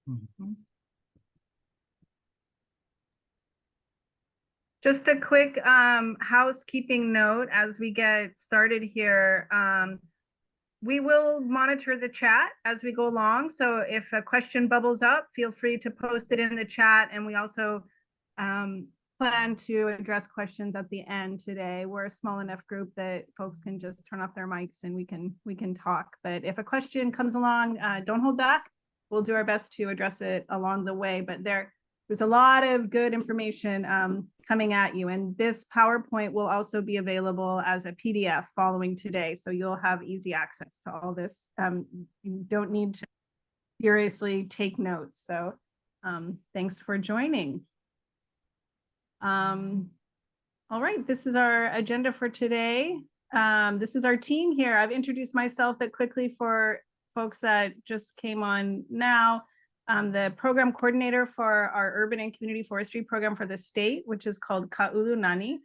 Mhm. Just a quick housekeeping note as we get started here. We will monitor the chat as we go along. So if a question bubbles up, feel free to post it in the chat. And we also plan to address questions at the end today. We're a small enough group that folks can just turn off their mics and we can talk. But if a question comes along, don't hold back. We'll do our best to address it along the way. But there's a lot of good information coming at you. And this PowerPoint will also be available as a PDF following today. So you'll have easy access to all this. You don't need to furiously take notes. So thanks for joining. All right, this is our agenda for today. This is our team here. I've introduced myself, but quickly for folks that just came on now. The program coordinator for our urban and community forestry program for the state, which is called Kaulunani.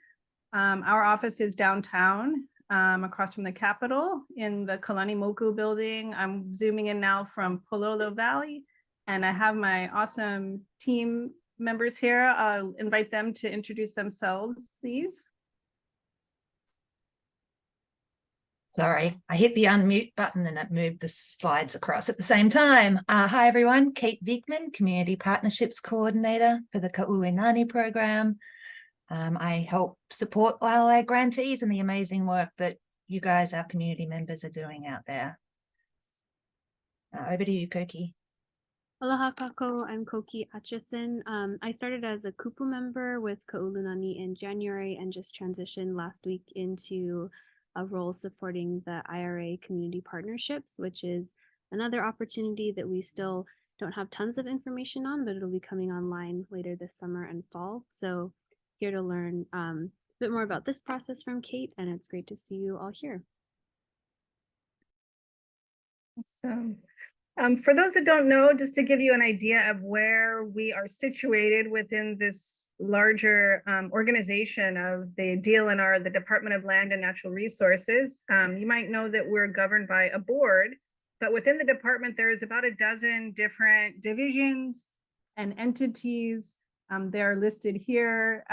Our office is downtown, across from the Capitol in the Kaulunani Moku building. I'm zooming in now from Pololo Valley, and I have my awesome team members here. I'll invite them to introduce themselves, please. Sorry, I hit the unmute button and it moved the slides across at the same time. Hi, everyone. Kate Viekman, Community Partnerships Coordinator for the Kaulunani program. I help support wildlife grantees and the amazing work that you guys, our community members, are doing out there. Over to you, Koki. Aloha kako, I'm Koki Atchison. I started as a kupu member with Kaulunani in January and just transitioned last week into a role supporting the IRA community partnerships, which is another opportunity that we still don't have tons of information on, but it'll be coming online later this summer and fall. So here to learn a bit more about this process from Kate, and it's great to see you all here. So, for those that don't know, just to give you an idea of where we are situated within this larger organization of the DLNR, the Department of Land and Natural Resources, you might know that we're governed by a board, but within the department, there's about a dozen different divisions and entities. They're listed here.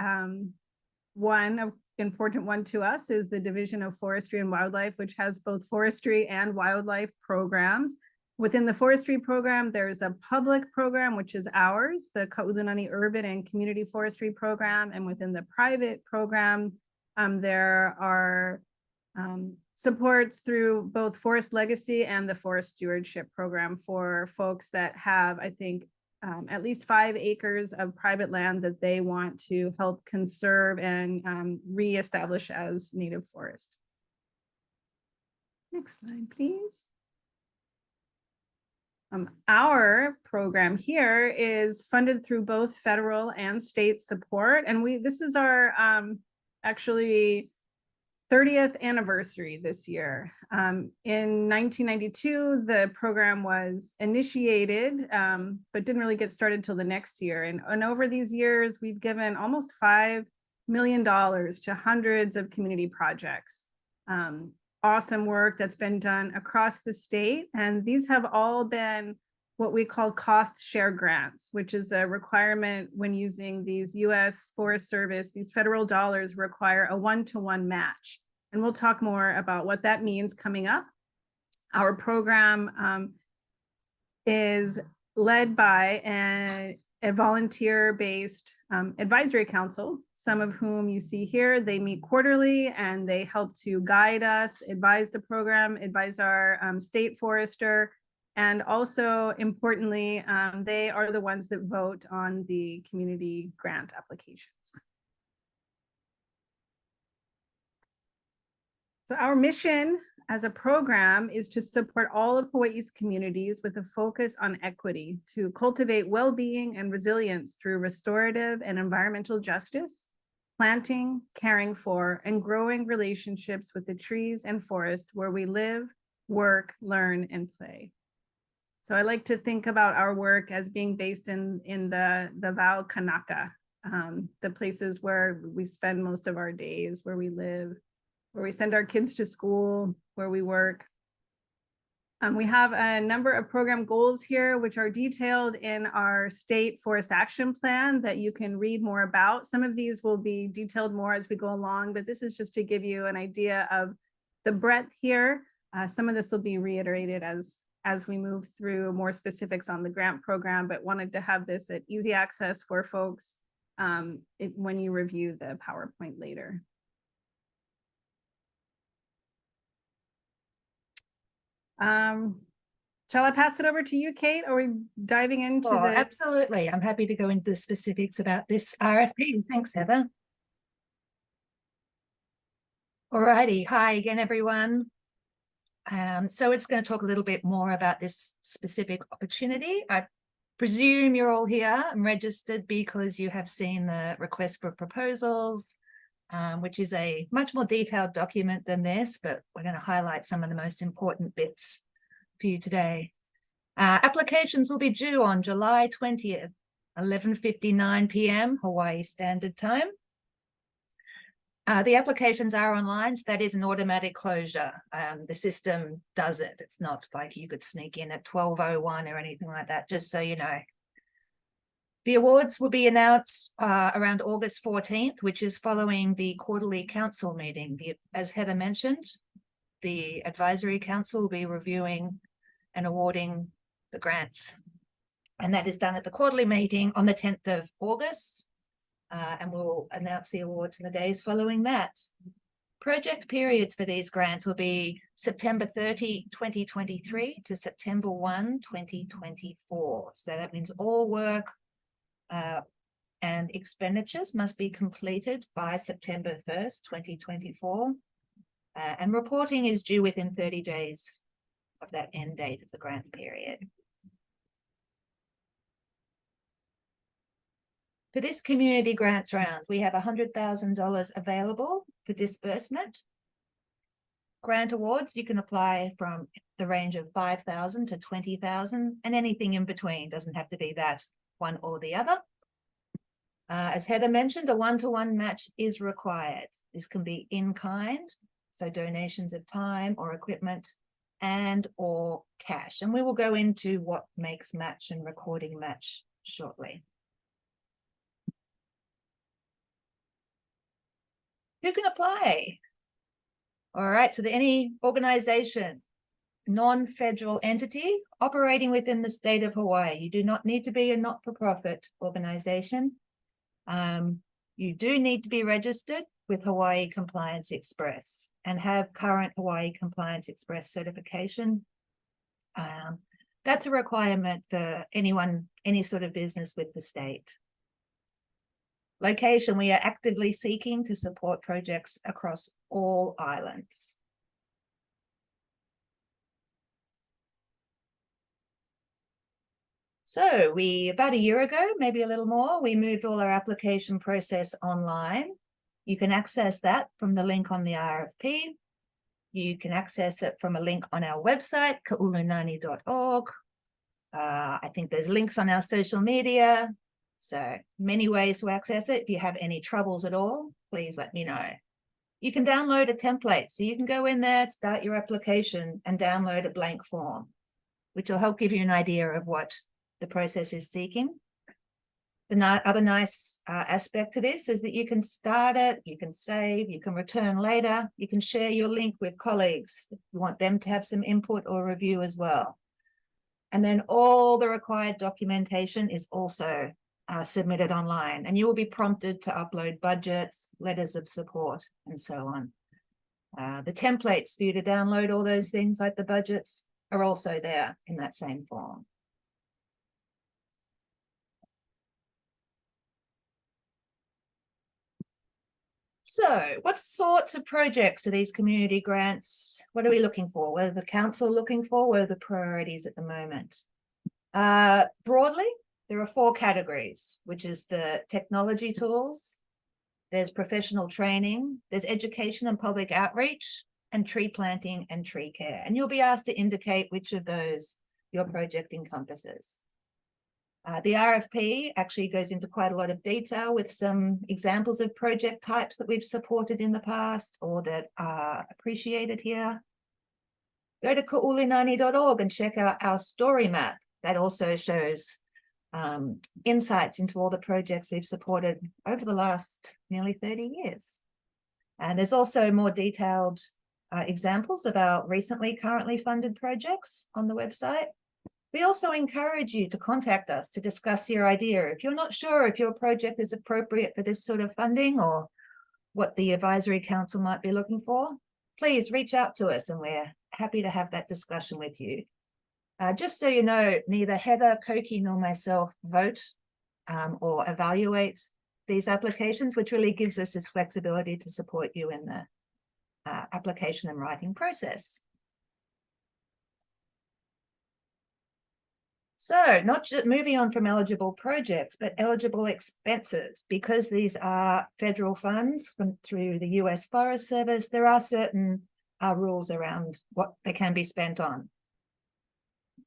One important one to us is the Division of Forestry and Wildlife, which has both forestry and wildlife programs. Within the forestry program, there's a public program, which is ours, the Kaulunani Urban and Community Forestry Program. And within the private program, there are supports through both Forest Legacy and the Forest Stewardship Program for folks that have, I think, at least 5 acres of private land that they want to help conserve and reestablish as native forest. Next slide, please. Our program here is funded through both federal and state support, and this is our actually 30th anniversary this year. In 1992, the program was initiated, but didn't really get started till the next year. And over these years, we've given almost $5 million to hundreds of community projects. Awesome work that's been done across the state. And these have all been what we call cost share grants, which is a requirement when using these US Forest Service, these federal dollars require a 1-to-1 match. And we'll talk more about what that means coming up. Our program is led by a volunteer-based advisory council, some of whom you see here. They meet quarterly and they help to guide us, advise the program, advise our state forester, and also importantly, they are the ones that vote on the community grant applications. So our mission as a program is to support all of Hawaii's communities with a focus on equity, to cultivate well-being and resilience through restorative and environmental justice, planting, caring for, and growing relationships with the trees and forest where we live, work, learn, and play. So I like to think about our work as being based in the Val Kanaka, the places where we spend most of our days, where we live, where we send our kids to school, where we work. We have a number of program goals here, which are detailed in our state forest action plan that you can read more about. Some of these will be detailed more as we go along, but this is just to give you an idea of the breadth here. Some of this will be reiterated as we move through more specifics on the grant program, but wanted to have this at easy access for folks when you review the PowerPoint later. Shall I pass it over to you, Kate? Or are we diving into Oh, the... absolutely. I'm happy to go into the specifics about this RFP. Thanks, Heather. All righty. Hi again, everyone. So it's going to talk a little bit more about this specific opportunity. I presume you're all here and registered because you have seen the request for proposals, which is a much more detailed document than this, but we're going to highlight some of the most important bits for you today. Applications will be due on July 20th, 11:59 p.m. Hawaii Standard Time. The applications are online, so that is an automatic closure. The system does it. It's not like you could sneak in at 12:01 or anything like that, just so you know. The awards will be announced around August 14th, which is following the quarterly council meeting. As Heather mentioned, the advisory council will be reviewing and awarding the grants. And that is done at the quarterly meeting on the 10th of August. And we'll announce the awards in the days following that. Project periods for these grants will be September 30, 2023 to September 1, 2024. So that means all work and expenditures must be completed by September 1st, 2024. And reporting is due within 30 days of that end date of the grant period. For this community grants round, we have $100,000 available for disbursement. Grant awards, you can apply from the range of $5,000 to $20,000, and anything in between. Doesn't have to be that one or the other. As Heather mentioned, a one-to-one match is required. This can be in kind, so donations of time or equipment, and or cash. And we will go into what makes match and recording match shortly. Who can apply? All right, so any organization, non-federal entity operating within the state of Hawaii. You do not need to be a not-for-profit organization. You do need to be registered with Hawaii Compliance Express and have current Hawaii Compliance Express certification. That's a requirement for anyone, any sort of business with the state. Location, we are actively seeking to support projects across all islands. So about a year ago, maybe a little more, we moved all our application process online. You can access that from the link on the RFP. You can access it from a link on our website, kaulunani.org. I think there's links on our social media. So many ways to access it. If you have any troubles at all, please let me know. You can download a template. So you can go in there, start your application and download a blank form, which will help give you an idea of what the process is seeking. The other nice aspect to this is that you can start it, you can save, you can return later, you can share your link with colleagues if you want them to have some input or review as well. And then all the required documentation is also submitted online, and you will be prompted to upload budgets, letters of support, and so on. The templates for you to download all those things like the budgets are also there in that same form. So what sorts of projects are these community grants? What are we looking for? What are the council looking for? What are the priorities at the moment? Broadly, there are 4 categories, which is the technology tools, there's professional training, there's education and public outreach, and tree planting and tree care. And you'll be asked to indicate which of those your project encompasses. The RFP actually goes into quite a lot of detail with some examples of project types that we've supported in the past or that are appreciated here. Go to kaulunani.org and check out our story map. That also shows insights into all the projects we've supported over the last nearly 30 years. And there's also more detailed examples of our currently funded projects on the website. We also encourage you to contact us to discuss your idea. If you're not sure if your project is appropriate for this sort of funding or what the advisory council might be looking for, please reach out to us and we're happy to have that discussion with you. Just so you know, neither Heather, Koki, nor myself vote or evaluate these applications, which really gives us this flexibility to support you in the application and writing process. So not just moving on from eligible projects, but eligible expenses, because these are federal funds through the US Forest Service, there are certain rules around what they can be spent on.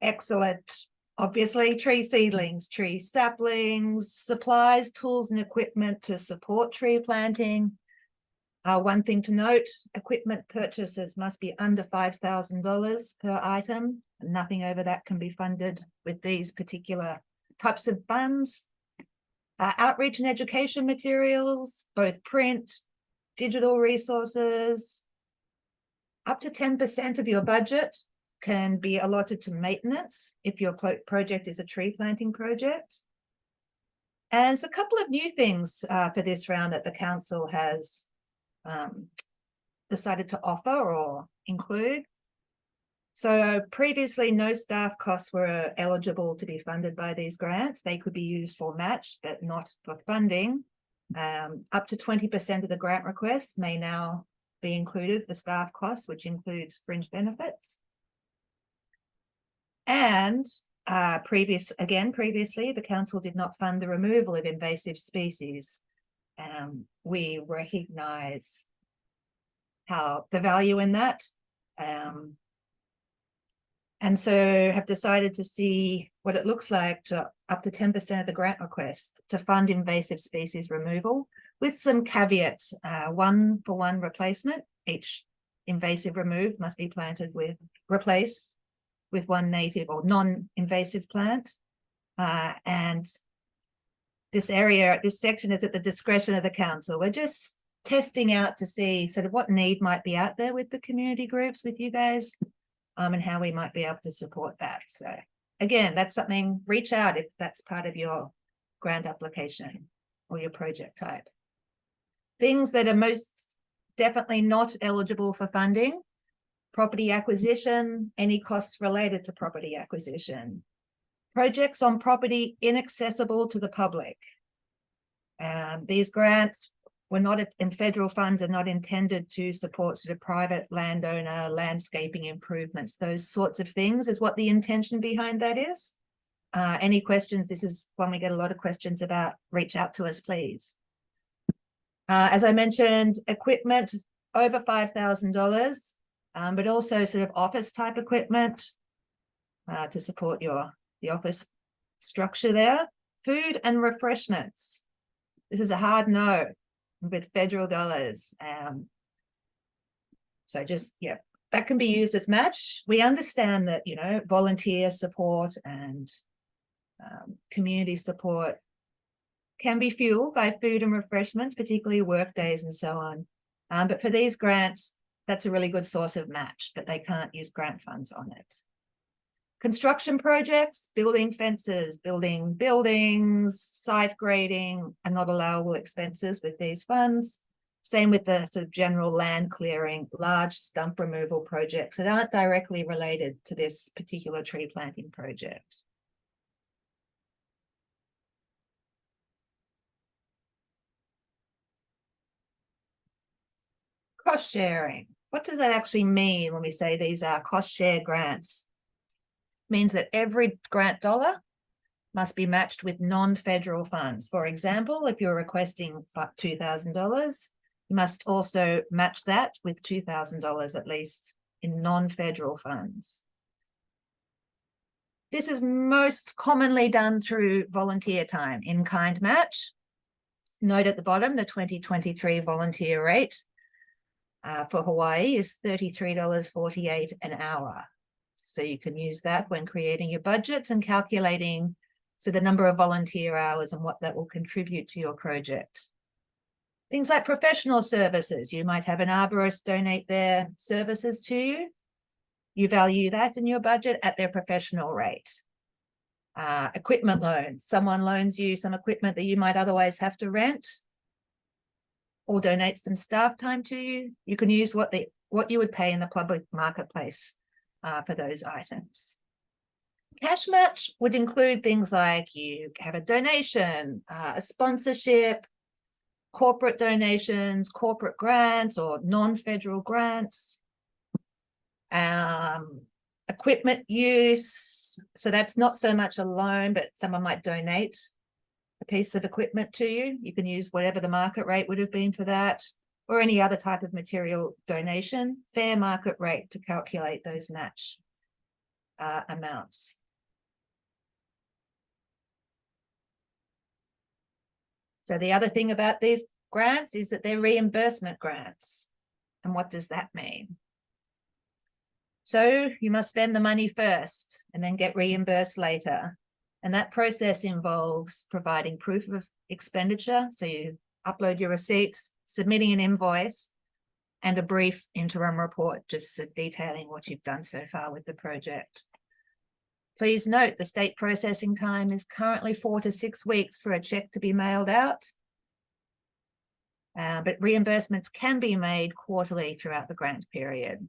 Excellent. Obviously, tree seedlings, tree saplings, supplies, tools and equipment to support tree planting. One thing to note, equipment purchases must be under $5,000 per item. Nothing over that can be funded with these particular types of funds. Outreach and education materials, both print, digital resources. Up to 10% of your budget can be allotted to maintenance if your project is a tree planting project. And there's a couple of new things for this round that the council has decided to offer or include. So previously, no staff costs were eligible to be funded by these grants. They could be used for match, but not for funding. Up to 20% of the grant request may now be included for staff costs, which includes fringe benefits. And previously, the council did not fund the removal of invasive species. We recognize the value in that. And so have decided to see what it looks like to up to 10% of the grant request to fund invasive species removal with some caveats. 1-for-1 replacement. Each invasive removed must be replaced with one native or non-invasive plant. And this section is at the discretion of the council. We're just testing out to see sort of what need might be out there with the community groups, with you guys, and how we might be able to support that. So again, that's something, reach out if that's part of your grant application or your project type. Things that are most definitely not eligible for funding: property acquisition, any costs related to property acquisition, projects on property inaccessible to the public. These grants were not in federal funds, are not intended to support sort of private landowner landscaping improvements. Those sorts of things is what the intention behind that is. Any questions? This is one we get a lot of questions about. Reach out to us, please. As I mentioned, equipment over $5,000, but also sort of office type equipment to support the office structure there. Food and refreshments. This is a hard no with federal dollars. So just, yeah, that can be used as match. We understand that, you know, volunteer support and community support can be fueled by food and refreshments, particularly work days and so on. But for these grants, that's a really good source of match, but they can't use grant funds on it. Construction projects, building fences, building buildings, site grading are not allowable expenses with these funds. Same with the sort of general land clearing, large stump removal projects that aren't directly related to this particular tree planting project. Cost sharing. What does that actually mean when we say these are cost share grants? Means that every grant dollar must be matched with non-federal funds. For example, if you're requesting $2,000, you must also match that with $2,000 at least in non-federal funds. This is most commonly done through volunteer time, in-kind match. Note at the bottom, the 2023 volunteer rate. for Hawaii is $33.48 an hour. So you can use that when creating your budgets and calculating the number of volunteer hours and what that will contribute to your project. Things like professional services, you might have an arborist donate their services to you. You value that in your budget at their professional rate. Equipment loans, someone loans you some equipment that you might otherwise have to rent or donate some staff time to you. You can use what you would pay in the public marketplace for those items. Cash match would include things like you have a donation, a sponsorship, corporate donations, corporate grants or non-federal grants, equipment use. So that's not so much a loan, but someone might donate a piece of equipment to you. You can use whatever the market rate would have been for that, or any other type of material donation, fair market rate to calculate those match amounts. So the other thing about these grants is that they're reimbursement grants. And what does that mean? So you must spend the money first and then get reimbursed later. And that process involves providing proof of expenditure. So you upload your receipts, submitting an invoice, and a brief interim report just detailing what you've done so far with the project. Please note the state processing time is currently 4 to 6 weeks for a check to be mailed out. But reimbursements can be made quarterly throughout the grant period.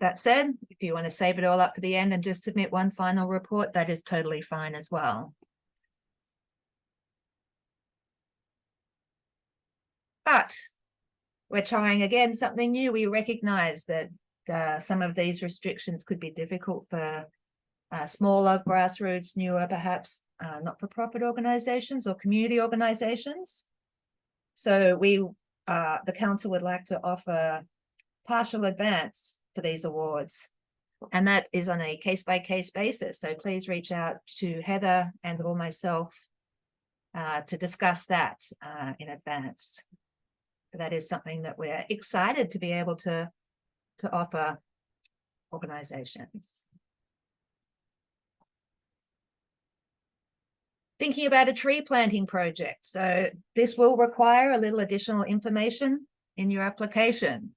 That said, if you want to save it all up for the end and just submit one final report, that is totally fine as well. But we're trying again something new. We recognize that some of these restrictions could be difficult for smaller grassroots, newer, perhaps not-for-profit organizations or community organizations. So the council would like to offer partial advance for these awards, and that is on a case-by-case basis. So please reach out to Heather and or myself to discuss that in advance. But that is something that we're excited to be able to offer organizations. Thinking about a tree planting project. So this will require a little additional information in your application.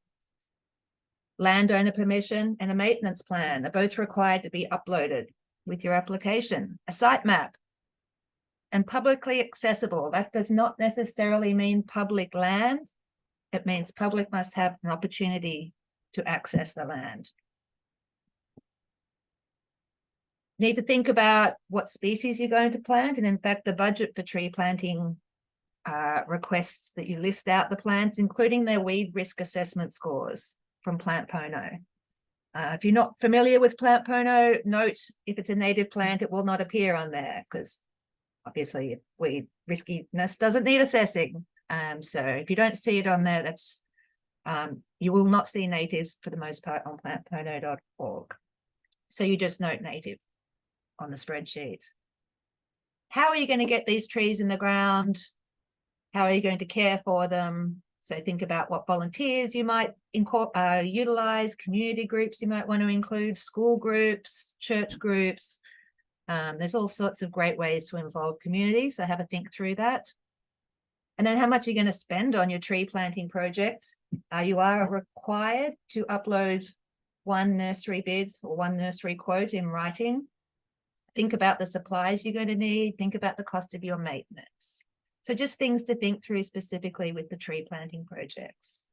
Landowner permission and a maintenance plan are both required to be uploaded with your application. A site map and publicly accessible. That does not necessarily mean public land. It means public must have an opportunity to access the land. Need to think about what species you're going to plant. And in fact, the budget for tree planting requests that you list out the plants, including their weed risk assessment scores from Plant Pono. If you're not familiar with Plant Pono, note if it's a native plant, it will not appear on there because obviously weed riskiness doesn't need assessing. So if you don't see it on there, that's you will not see natives for the most part on plantpono.org. So you just note native on the spreadsheet. How are you going to get these trees in the ground? How are you going to care for them? So think about what volunteers you might utilize, community groups you might want to include, school groups, church groups. There's all sorts of great ways to involve communities. So have a think through that. And then how much you're going to spend on your tree planting project. You are required to upload one nursery bid or one nursery quote in writing. Think about the supplies you're going to need. Think about the cost of your maintenance. So just things to think through specifically with the tree planting projects.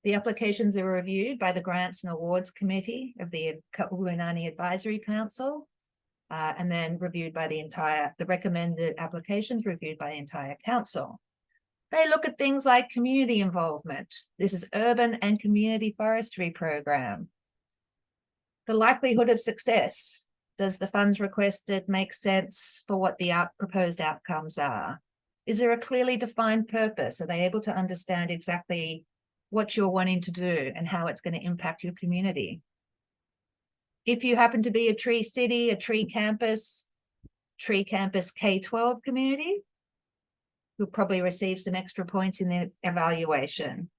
The applications are reviewed by the Grants and Awards Committee of the Kaulunani Advisory Council, and then reviewed by the recommended applications reviewed by the entire council. They look at things like community involvement. This is urban and community forestry program. The likelihood of success. Does the funds requested make sense for what the proposed outcomes are? Is there a clearly defined purpose? Are they able to understand exactly what you're wanting to do and how it's going to impact your community? If you happen to be a tree city, a tree campus K-12 community, You'll probably receive some extra points in the evaluation.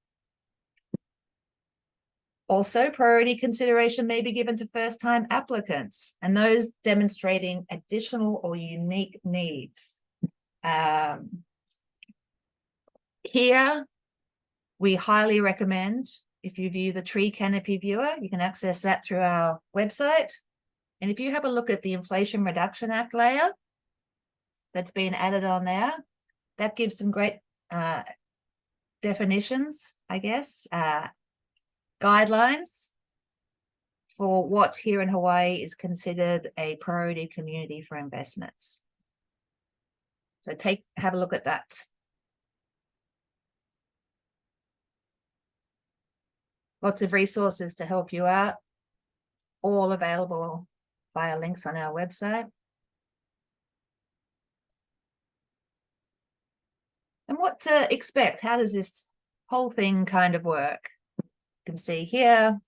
Also, priority consideration may be given to first-time applicants and those demonstrating additional or unique needs. Here, we highly recommend, if you view the tree canopy viewer, you can access that through our website. And if you have a look at the Inflation Reduction Act layer that's been added on there, that gives some great definitions, I guess, guidelines for what here in Hawaii is considered a priority community for investments. So have a look at that. Lots of resources to help you out, all available via links on our website. And what to expect? How does this whole thing kind of work? You can see here,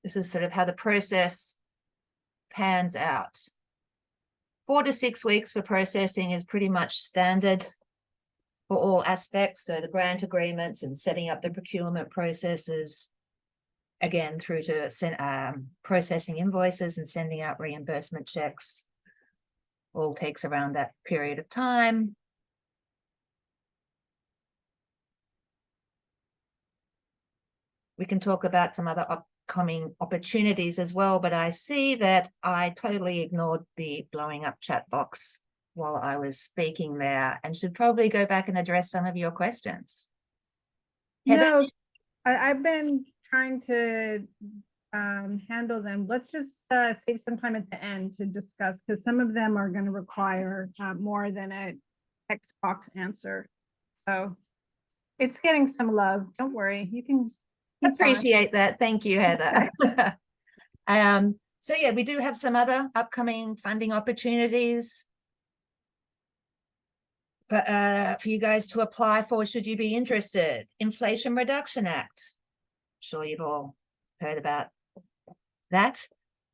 this is sort of how the process pans out. 4 to 6 weeks for processing is pretty much standard for all aspects. So the grant agreements and setting up the procurement processes, again, through to processing invoices and sending out reimbursement checks, all takes around that period of time. We can talk about some other upcoming opportunities as well, but I see that I totally ignored the blowing up chat box while I was speaking there, and should probably go back and address some of your questions. Heather? No, I've been trying to handle them. Let's just save some time at the end to discuss, because some of them are going to require more than a text box answer. So it's getting some love. Don't worry. You can keep Appreciate that. Thank you, Heather. So yeah, we do have some other upcoming funding opportunities for you guys to apply for, should you be interested. Inflation Reduction Act. I'm sure you've all heard about that.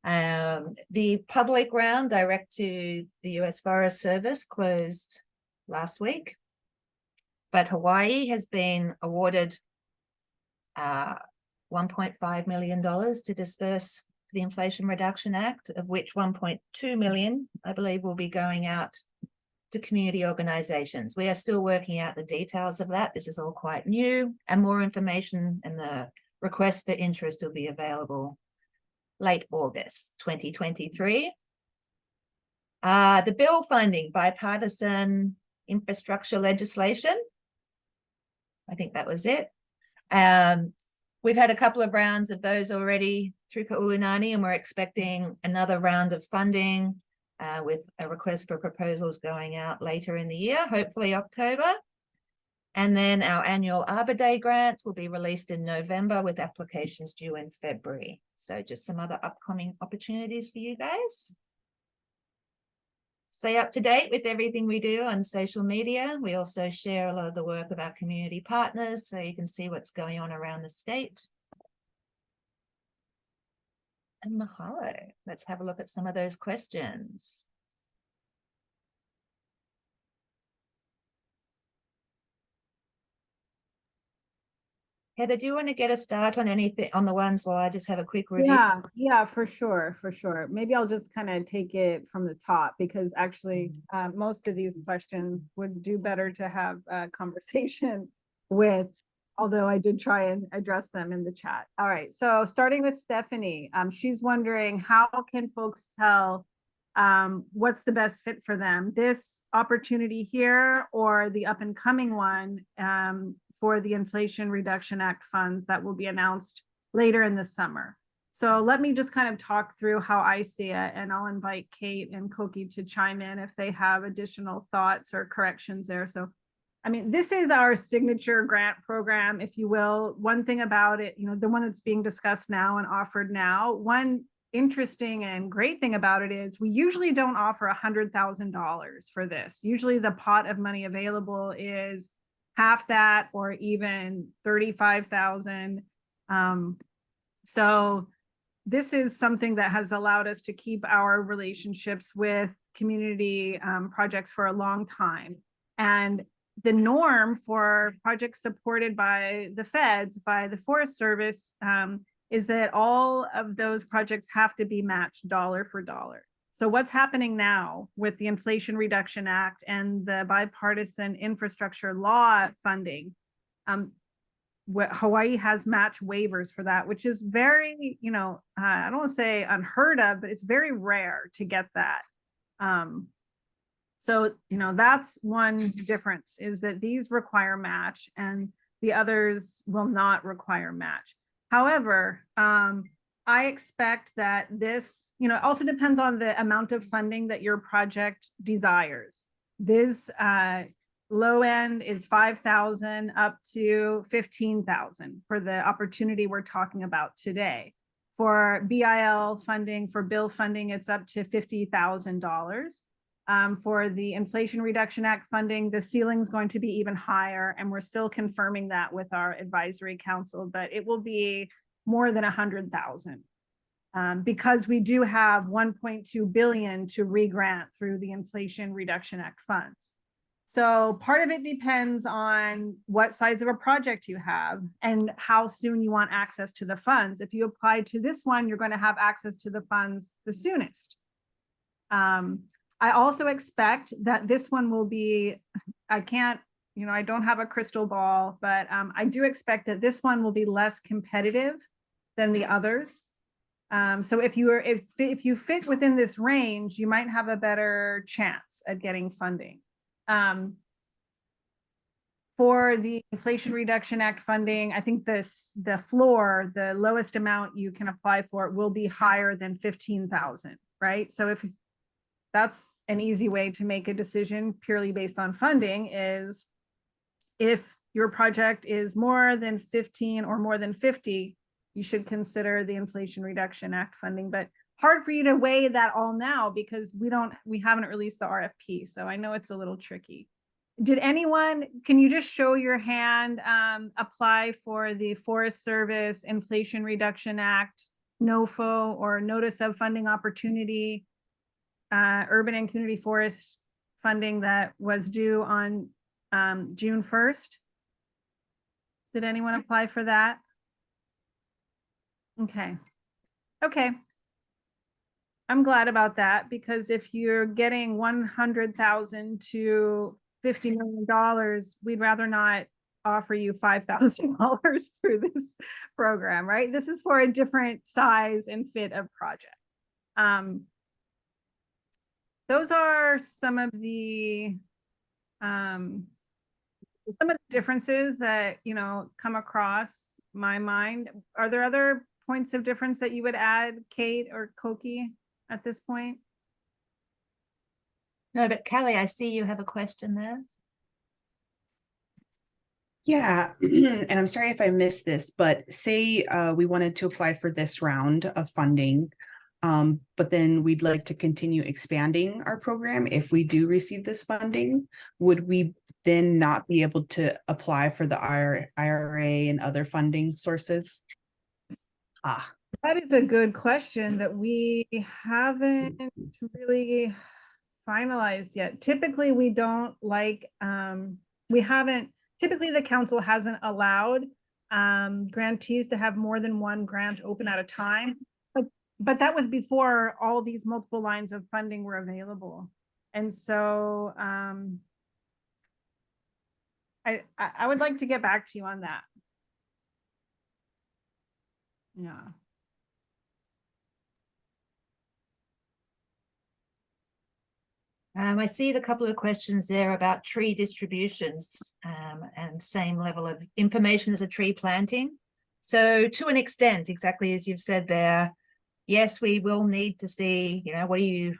The public round direct to the US Forest Service closed last week, but Hawaii has been awarded $1.5 million to disperse the Inflation Reduction Act, of which 1.2 million, I believe, will be going out to community organizations. We are still working out the details of that. This is all quite new, and more information and the request for interest will be available late August 2023. The bill funding bipartisan infrastructure legislation. I think that was it. We've had a couple of rounds of those already through Kaulunani, and we're expecting another round of funding with a request for proposals going out later in the year, hopefully October. And then our annual Arbor Day grants will be released in November with applications due in February. So just some other upcoming opportunities for you guys. Stay up to date with everything we do on social media. We also share a lot of the work of our community partners, so you can see what's going on around the state. And mahalo. Let's have a look at some of those questions. Heather, do you want to get a start on anything on the ones while I just have a quick review? Yeah, for sure. Maybe I'll just kind of take it from the top, because actually most of these questions would do better to have a conversation with, although I did try and address them in the chat. All right, so starting with Stephanie, she's wondering, how can folks tell what's the best fit for them, this opportunity here or the up and coming one for the Inflation Reduction Act funds that will be announced later in the summer? So let me just kind of talk through how I see it, and I'll invite Kate and Koki to chime in if they have additional thoughts or corrections there. So, I mean, this is our signature grant program, if you will. One thing about it, you know, the one that's being discussed now and offered now, one interesting and great thing about it is we usually don't offer $100,000 for this. Usually the pot of money available is half that, or even 35,000. So this is something that has allowed us to keep our relationships with community projects for a long time. And the norm for projects supported by the feds, by the Forest Service, is that all of those projects have to be matched dollar for dollar. So what's happening now with the Inflation Reduction Act and the bipartisan infrastructure law funding, Hawaii has match waivers for that, which is very, I don't want to say unheard of, but it's very rare to get that. So, that's one difference, is that these require match and the others will not require match. However, I expect that this, also depends on the amount of funding that your project desires. This low end is 5,000 up to 15,000 for the opportunity we're talking about today. For BIL funding, for bill funding, it's up to $50,000. For the Inflation Reduction Act funding, the ceiling is going to be even higher, and we're still confirming that with our advisory council, but it will be more than 100,000 because we do have 1.2 billion to re-grant through the Inflation Reduction Act funds. So part of it depends on what size of a project you have and how soon you want access to the funds. If you apply to this one, you're going to have access to the funds the soonest. I also expect that this one will be, I don't have a crystal ball, but I do expect that this one will be less competitive than the others. So if you fit within this range, you might have a better chance at getting funding. For the Inflation Reduction Act funding, I think the floor, the lowest amount you can apply for, will be higher than 15,000, right? So if that's an easy way to make a decision purely based on funding, is if your project is more than 15 or more than 50, you should consider the Inflation Reduction Act funding. But hard for you to weigh that all now because we haven't released the RFP. So I know it's a little tricky. Did anyone, can you just show your hand, apply for the Forest Service Inflation Reduction Act, NOFO, or Notice of Funding Opportunity, urban and community forest funding that was due on June 1st? Did anyone apply for that? Okay. I'm glad about that, because if you're getting 100,000 to $50 million, we'd rather not offer you $5,000 through this program, right? This is for a different size and fit of project. Those are some of the differences that come across my mind. Are there other points of difference that you would add, Kate or Koki, at this point? No, but Callie, I see you have a question there. Yeah, and I'm sorry if I missed this, but say we wanted to apply for this round of funding, but then we'd like to continue expanding our program. If we do receive this funding, would we then not be able to apply for the IRA and other funding sources? That is a good question that we haven't really finalized yet. Typically, we don't like, typically the council hasn't allowed grantees to have more than one grant open at a time. But that was before all these multiple lines of funding were available. And so I would like to get back to you on that. Yeah. I see the couple of questions there about tree distributions and same level of information as a tree planting. So to an extent, exactly as you've said there, yes, we will need to see, what are you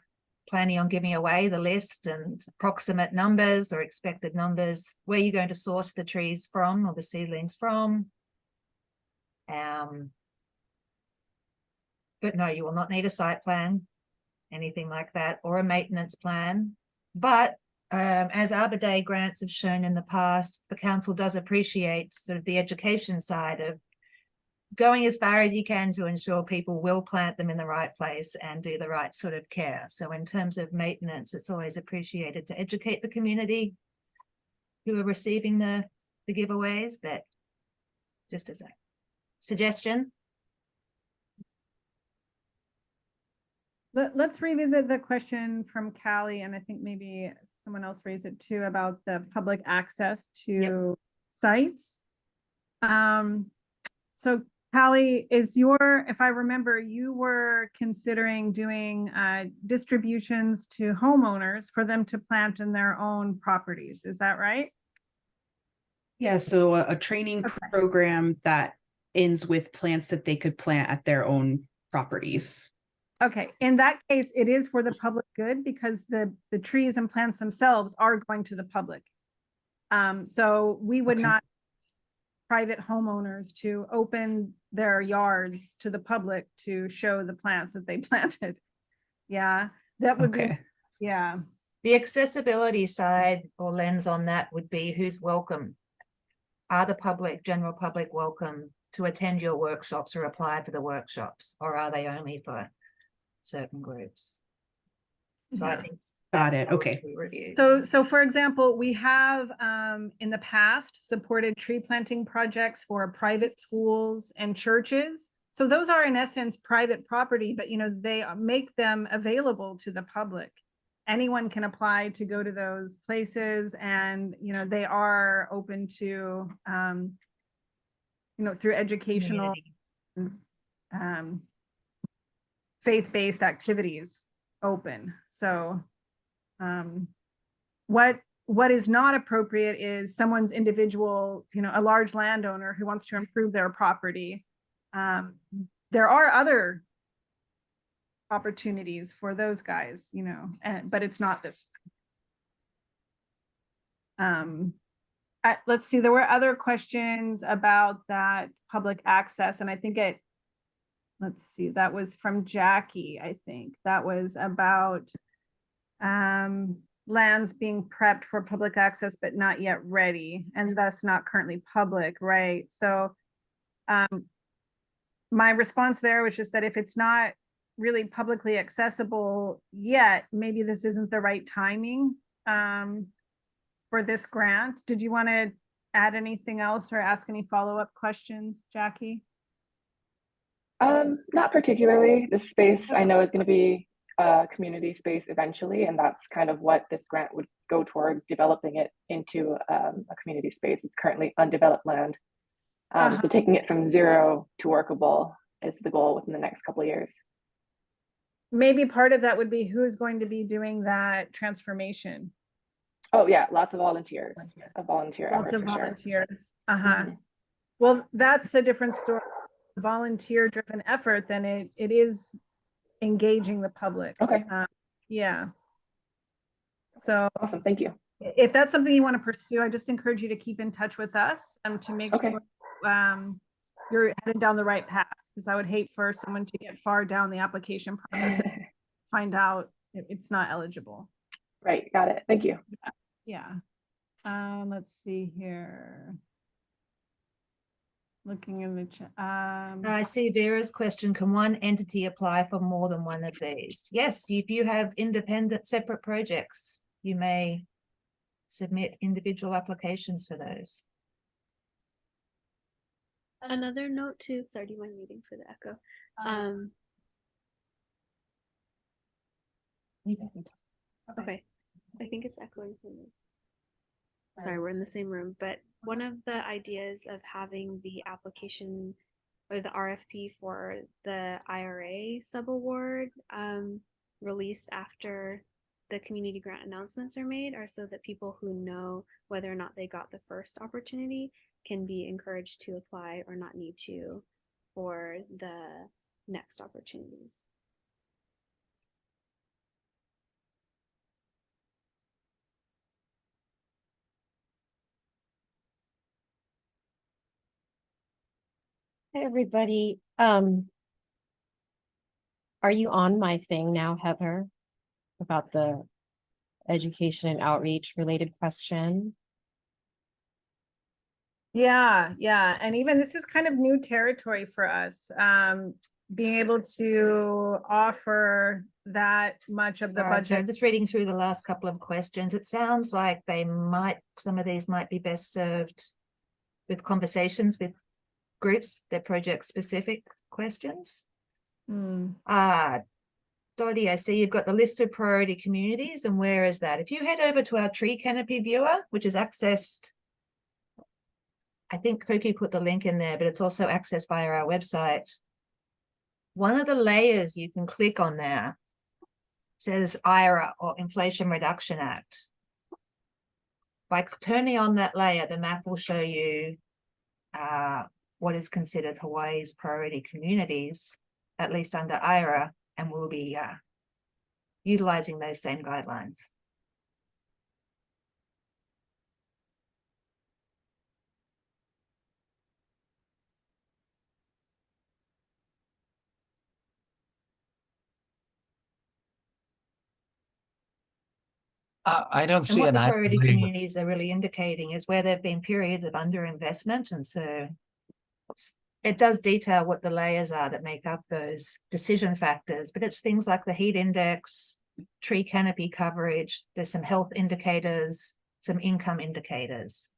planning on giving away, the list and approximate numbers or expected numbers, where you're going to source the trees from or the seedlings from. But no, you will not need a site plan, anything like that, or a maintenance plan. But as Arbor Day grants have shown in the past, the council does appreciate sort of the education side of going as far as you can to ensure people will plant them in the right place and do the right sort of care. So in terms of maintenance, it's always appreciated to educate the community who are receiving the giveaways, but just as a suggestion. Let's revisit the question from Callie, and I think maybe someone else raised it too, about the public access to sites. So Callie, if I remember, you were considering doing distributions to homeowners for them to plant in their own properties. Is that right? Yeah, so a training program that ends with plants that they could plant at their own properties. Okay, in that case, it is for the public good because the trees and plants themselves are going to the public. So we would not private homeowners to open their yards to the public to show the plants that they planted. Yeah, that would be, yeah. The accessibility side or lens on that would be who's welcome. Are the public, general public, welcome to attend your workshops or apply for the workshops, or are they only for certain groups? So I think got it. Okay. So for example, we have in the past supported tree planting projects for private schools and churches. So those are in essence private property, but they make them available to the public. Anyone can apply to go to those places, and they are open to through educational faith-based activities open. So what is not appropriate is someone's individual, a large landowner who wants to improve their property. There are other opportunities for those guys, but it's not this. Let's see, there were other questions about that public access, and I think let's see, that was from Jackie. I think that was about lands being prepped for public access but not yet ready, and thus not currently public, right? So my response there was just that if it's not really publicly accessible yet, maybe this isn't the right timing for this grant. Did you want to add anything else or ask any follow-up questions, Jackie? Not particularly. This space I know is going to be a community space eventually, and that's kind of what this grant would go towards, developing it into a community space. It's currently undeveloped land. So taking it from zero to workable is the goal within the next couple of years. Maybe part of that would be who is going to be doing that transformation. Oh yeah, lots of volunteers. A volunteer Lots effort of for volunteers. Sure. Mm-hmm. Well, that's a different story. Volunteer-driven effort, then it is engaging the public. Okay. Yeah. So awesome. Thank you. If that's something you want to pursue, I just encourage you to keep in touch with us to make sure you're heading down the right path, because I would hate for someone to get far down the application process and find out it's not eligible. Right. Got it. Thank you. Yeah. Let's see here. Looking in the chat. I see Vera's question. Can one entity apply for more than one of these? Yes, if you have independent separate projects, you may submit individual applications for those. Another note too, sorry, do you mind waiting for the echo? Okay, I think it's echoing from this. Sorry, we're in the same room, but one of the ideas of having the application or the RFP for the IRA subaward released after the community grant announcements are made are so that people who know whether or not they got the first opportunity can be encouraged to apply or not need to for the next opportunities. Hey everybody, are you on my thing now, Heather, about the education and outreach related question? Yeah, yeah. And even this is kind of new territory for us. Being able to offer that much of the All right, so I'm budget. just reading through the last couple of questions. It sounds like some of these might be best served with conversations with groups, their project specific questions. Hmm. Dottie, I see you've got the list of priority communities, and where is that? If you head over to our tree canopy viewer, which is accessed, I think Koki put the link in there, but it's also accessed via our website. One of the layers you can click on there says IRA, or Inflation Reduction Act. By turning on that layer, the map will show you what is considered Hawaii's priority communities, at least under IRA, and we'll be utilizing those same guidelines. I don't And see what an the priority IRA. communities are really indicating is where there have been periods of underinvestment. And so it does detail what the layers are that make up those decision factors, but it's things like the heat index, tree canopy coverage, there's some health indicators, some income indicators.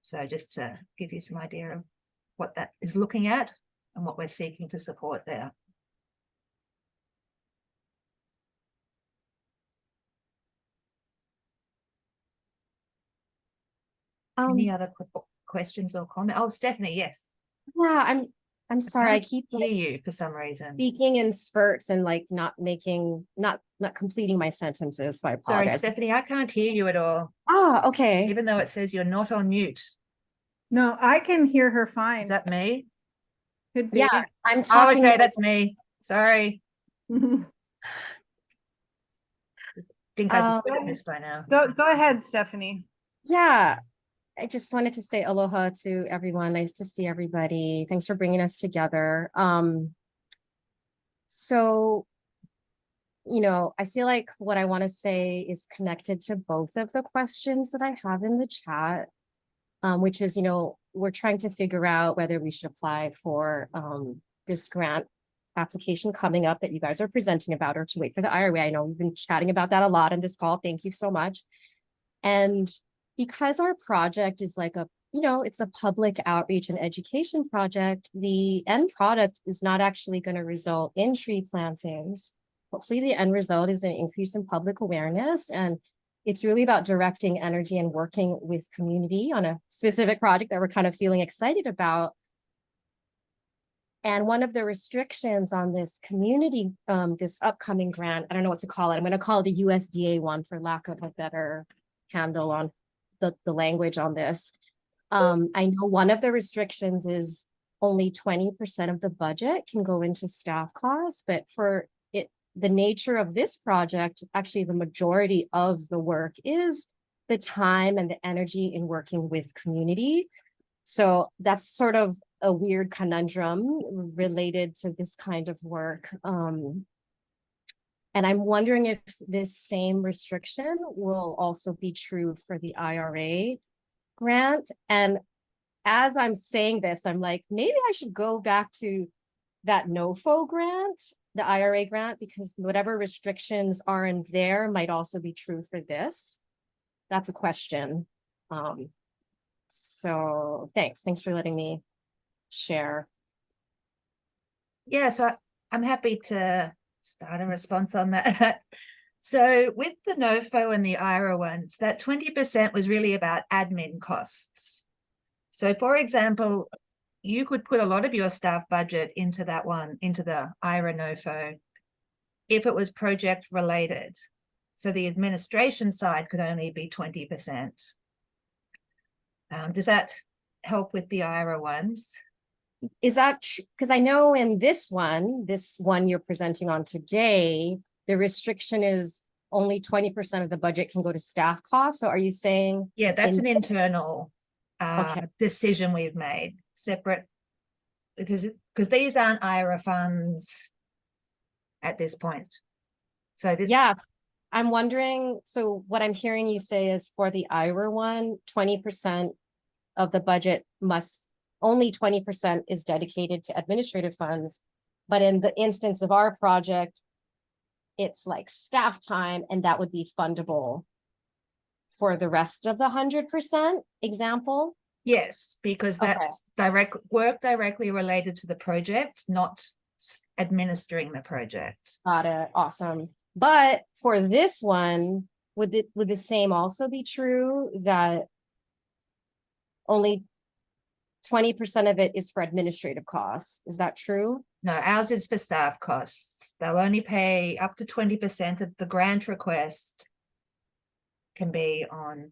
So just to give you some idea of what that is looking at and what we're seeking to support there. Any other questions or comments? Oh, Stephanie, yes. Yeah, I'm sorry. I can't keep hear like you for some reason. speaking in spurts and like not completing my sentences. So I Sorry, apologize. Stephanie, I can't hear you at all, Ah, okay. even though it says you're not on mute. No, I can hear her Is fine. that me? Could be. Yeah, I'm Oh, talking. okay, that's me. Sorry. Think I'd be good at this by now. Go ahead, Stephanie. Yeah, I just wanted to say aloha to everyone. Nice to see everybody. Thanks for bringing us together. So, I feel like what I want to say is connected to both of the questions that I have in the chat, which is, we're trying to figure out whether we should apply for this grant application coming up that you guys are presenting about, or to wait for the IRA. I know we've been chatting about that a lot in this call. Thank you so much. And because our project is like it's a public outreach and education project, the end product is not actually going to result in tree plantings. Hopefully the end result is an increase in public awareness. And it's really about directing energy and working with community on a specific project that we're kind of feeling excited about. And one of the restrictions on this community, this upcoming grant, I don't know what to call it. I'm going to call it the USDA one for lack of a better handle on the language on this. I know one of the restrictions is only 20% of the budget can go into staff costs, but for the nature of this project, actually the majority of the work is the time and the energy in working with community. So that's sort of a weird conundrum related to this kind of work. And I'm wondering if this same restriction will also be true for the IRA grant. And as I'm saying this, I'm like, maybe I should go back to that NOFO grant, the IRA grant, because whatever restrictions are in there might also be true for this. That's a question. So thanks for letting me share. Yeah, so I'm happy to start a response on that. So with the NOFO and the IRA ones, that 20% was really about admin costs. So for example, you could put a lot of your staff budget into that one, into the IRA NOFO, if it was project related. So the administration side could only be 20%. Does that help with the IRA ones? Is that because I know in this one you're presenting on today, the restriction is only 20% of the budget can go to staff costs. So are you saying? Yeah, that's an internal decision we've made, separate, because these aren't IRA funds at this point. So yeah, I'm wondering, so what I'm hearing you say is for the IRA one, 20% of the budget must, only 20% is dedicated to administrative funds. But in the instance of our project, it's like staff time, and that would be fundable for the rest of the 100% example. Yes, because that's direct work directly related to the project, not administering the project. Got it. Awesome. But for this one, would the same also be true, that only 20% of it is for administrative costs? Is that true? No, ours is for staff costs. They'll only pay up to 20% of the grant request can be on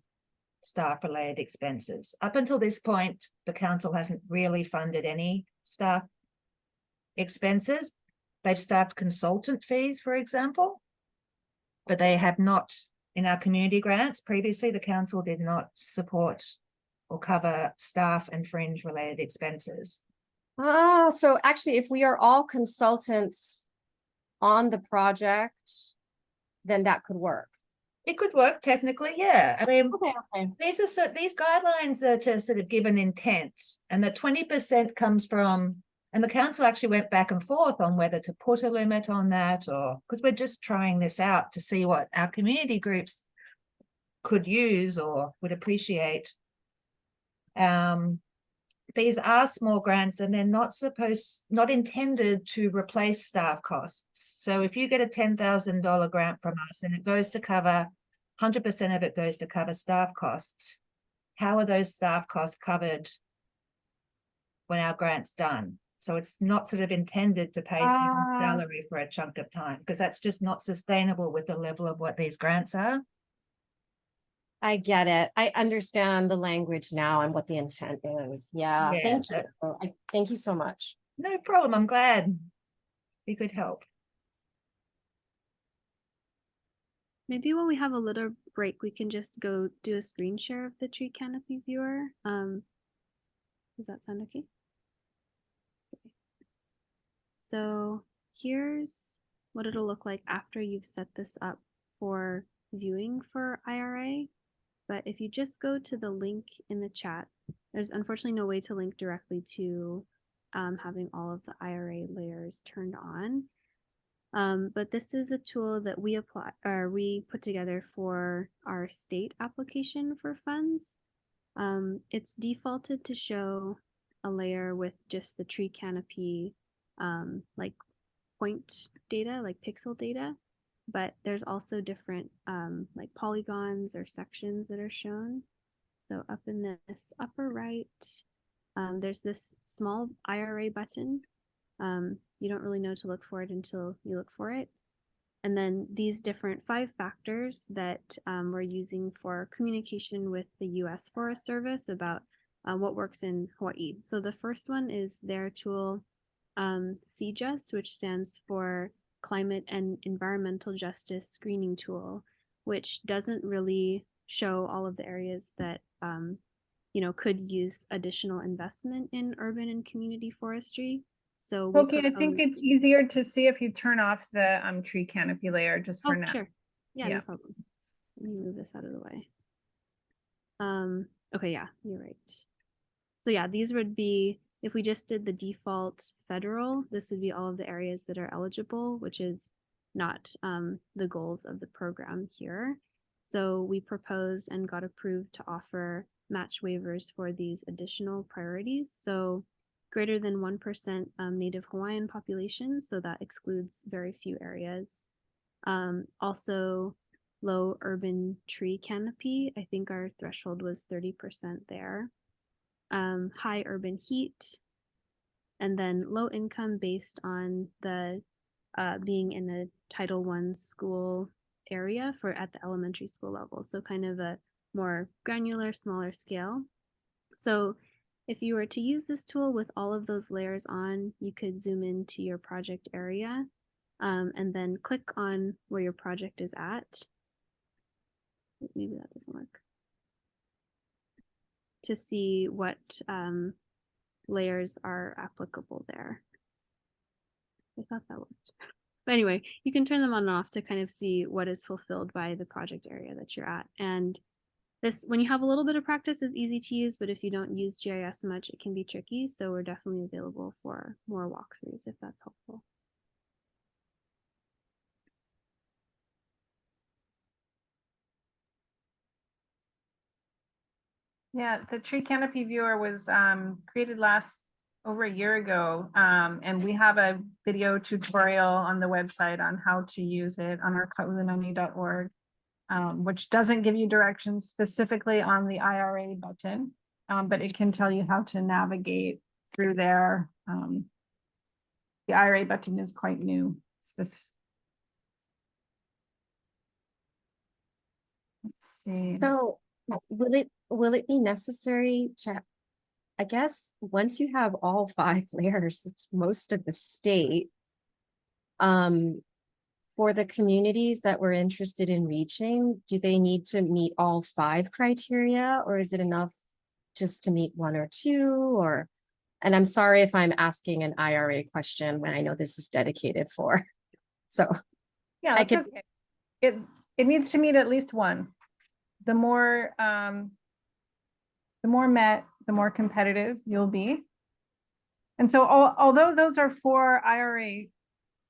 staff related expenses. Up until this point, the council hasn't really funded any staff expenses. They've staffed consultant fees, for example, but they have not, in our community grants previously, the council did not support or cover staff and fringe related expenses. Oh, so actually, if we are all consultants on the project, then that could work. It could work technically, yeah. I mean, Okay. these guidelines are to sort of give an intent, and the 20% comes from, and the council actually went back and forth on whether to put a limit on that, or because we're just trying this out to see what our community groups could use or would appreciate. These are small grants, and they're not intended to replace staff costs. So if you get a $10,000 grant from us and it goes to cover, 100% of it goes to cover staff costs, how are those staff costs covered when our grant's done? So it's not sort of intended to pay someone's salary for a chunk of time, because that's just not sustainable with the level of what these grants are. I get it. I understand the language now and what the intent is. Yeah, thank you. Thank you so much. No problem. I'm glad we could help. Maybe when we have a little break, we can just go do a screen share of the tree canopy viewer. Does that sound okay? So here's what it'll look like after you've set this up for viewing for IRA. But if you just go to the link in the chat, there's unfortunately no way to link directly to having all of the IRA layers turned on. But this is a tool that we put together for our state application for funds. It's defaulted to show a layer with just the tree canopy, like point data, like pixel data. But there's also different like polygons or sections that are shown. So up in this upper right, there's this small IRA button. You don't really know to look for it until you look for it. And then these different 5 factors that we're using for communication with the US Forest Service about what works in Hawaii. So the first one is their tool, CJUST, which stands for Climate and Environmental Justice Screening Tool, which doesn't really show all of the areas that could use additional investment in urban and community forestry. So okay, I think it's easier to see if you turn off the tree canopy layer just for now. Sure. Yeah, no problem. Let me move this out of the way. Okay, yeah, you're right. So yeah, these would be, if we just did the default federal, this would be all of the areas that are eligible, which is not the goals of the program here. So we proposed and got approved to offer match waivers for these additional priorities. So greater than 1% Native Hawaiian population, so that excludes very few areas. Also low urban tree canopy, I think our threshold was 30% there. High urban heat, and then low income based on the being in a Title I school area at the elementary school level. So kind of a more granular, smaller scale. So if you were to use this tool with all of those layers on, you could zoom into your project area and then click on where your project is at. Maybe that doesn't work. To see what layers are applicable there. I thought that worked. But anyway, you can turn them on and off to kind of see what is fulfilled by the project area that you're at. And This, when you have a little bit of practice, is easy to use, but if you don't use GIS much, it can be tricky. So we're definitely available for more walkthroughs if that's helpful. Yeah, the tree canopy viewer was created over a year ago. And we have a video tutorial on the website on how to use it on our kaulunani.org, which doesn't give you directions specifically on the IRA button, but it can tell you how to navigate through there. The IRA button is quite new. Let's see. So will it be necessary to, I guess, once you have all 5 layers, it's most of the state, for the communities that we're interested in reaching, do they need to meet all 5 criteria, or is it enough just to meet 1 or 2? Or, and I'm sorry if I'm asking an IRA question when I know this is dedicated for. So Yeah, I could, okay. It needs to meet at least 1. The more met, the more competitive you'll be. And so although those are for IRA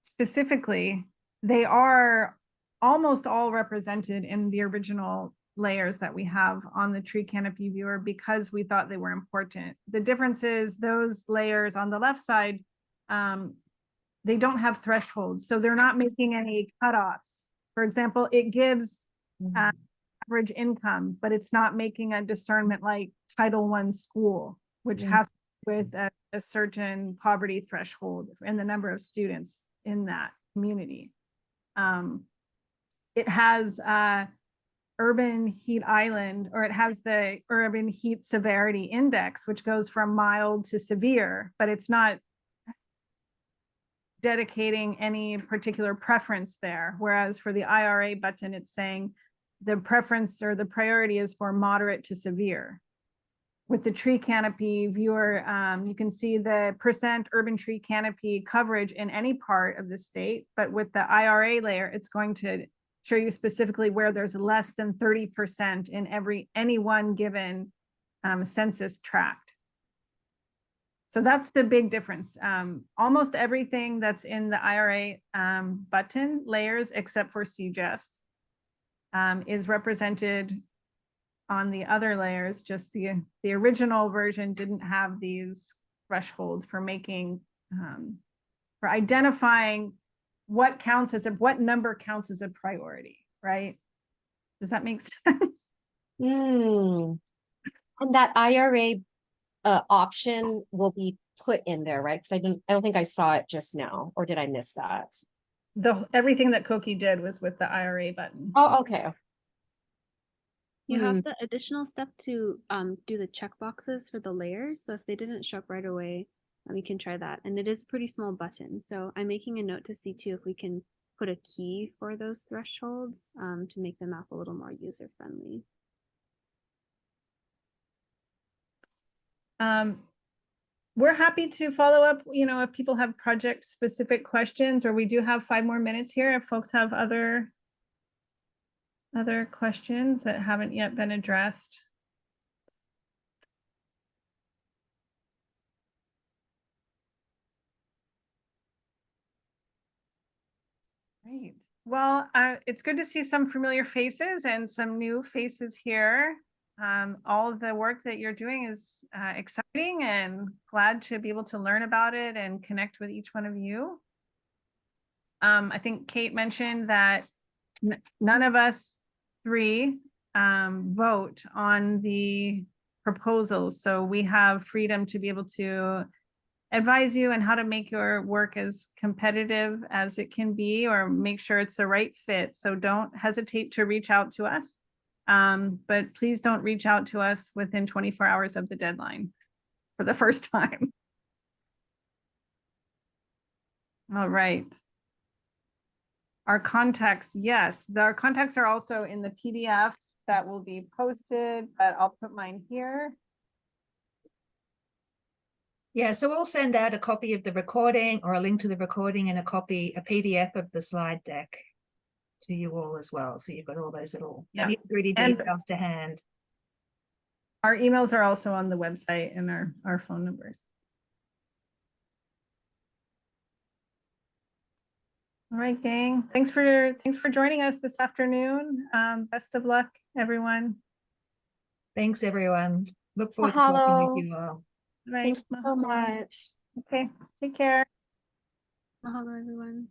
specifically, they are almost all represented in the original layers that we have on the tree canopy viewer because we thought they were important. The difference is those layers on the left side, they don't have thresholds. So they're not making any cutoffs. For example, it gives average income, but it's not making a discernment like Title I school, which has with a certain poverty threshold and the number of students in that community. It has urban heat island, or it has the urban heat severity index, which goes from mild to severe, but it's not dedicating any particular preference there. Whereas for the IRA button, it's saying the preference or the priority is for moderate to severe. With the tree canopy viewer, you can see the % urban tree canopy coverage in any part of the state, but with the IRA layer, it's going to show you specifically where there's less than 30% in any one given census tract. So that's the big difference. Almost everything that's in the IRA button layers, except for CGEST, is represented on the other layers. Just the original version didn't have these thresholds for making, for identifying what number counts as a priority, right? Does that make sense? and that IRA option will be put in there, right? Because I don't think I saw it just now, or did I miss that? Everything that Koki did was with the IRA button. Oh, okay. You have the additional step to do the check boxes for the layers. So if they didn't show up right away, we can try that. And it is a pretty small button. So I'm making a note to see too if we can put a key for those thresholds to make the map a little more user friendly. We're happy to follow up, if people have project specific questions, or we do have 5 more minutes here. If folks have other questions that haven't yet been addressed. Great. Well, it's good to see some familiar faces and some new faces here. All of the work that you're doing is exciting, and glad to be able to learn about it and connect with each one of you. I think Kate mentioned that none of us 3 vote on the proposals, so we have freedom to be able to advise you on how to make your work as competitive as it can be, or make sure it's the right fit. So don't hesitate to reach out to us. But please don't reach out to us within 24 hours of the deadline for the first time. All right. Our contacts, yes, our contacts are also in the PDFs that will be posted, but I'll put mine here. Yeah, so we'll send out a copy of the recording, or a link to the recording, and a PDF of the slide deck to you all as well. So you've got all those little nitty-gritty details to hand. Our emails are also on the website and our phone numbers. All right, gang. Thanks for joining us this afternoon. Best of luck, everyone. Thanks, everyone. Look forward to talking Mahalo. with you all. Right. Thank you so much. Okay. Take care. Mahalo, everyone.